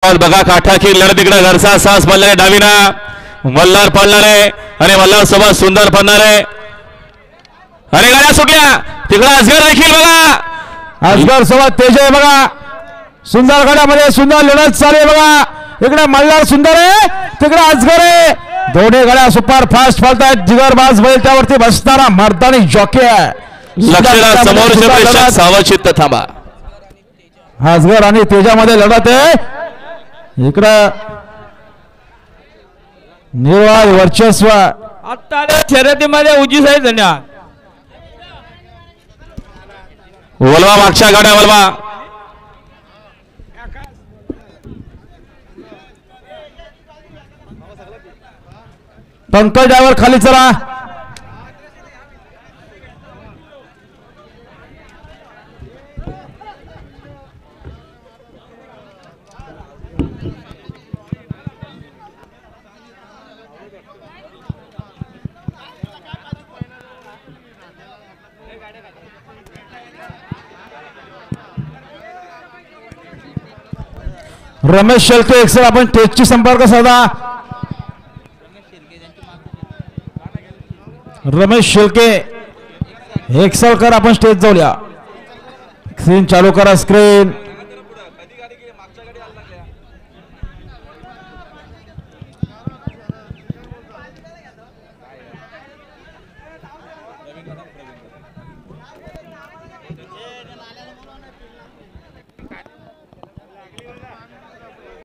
बघा काठा की लढत तिकडे घरचा सास पडलाय डावीना मल्हार पडणार आहे आणि मल्हार सोबत सुंदर पडणार आहे. अरे गाड्या सुटल्या तिकडे अजगर देखील बघा अजगर सोबत तेज आहे बघा. सुंदर गड्यामध्ये सुंदर लढत चालू आहे बघा. इकडे मल्हार सुंदर आहे तिकडे अजगर आहे. दोन्ही गड्या सुपर फास्ट पळतायत. जिगरबाज बैल त्यावरती बसणारा मर्दानी जॉकी आहे. लक्षात समोरचे प्रेक्षक सावचित्त थांबा. अजगर आणि तेजामध्ये लढत आहे. इकडं निर्वाळ वर्चस्व आता शर्यतीमध्ये उजी साहेब धन्यवाद. वलवा मागच्या गाड्या वलवा पंकज ड्रायव्हर खाली चला. रमेश शेळके एक्सेल आपण स्टेजची संपर्क साधा. रमेश शेळके एक्सेल कर आपण स्टेज जाऊया. स्क्रीन चालू करा. स्क्रीन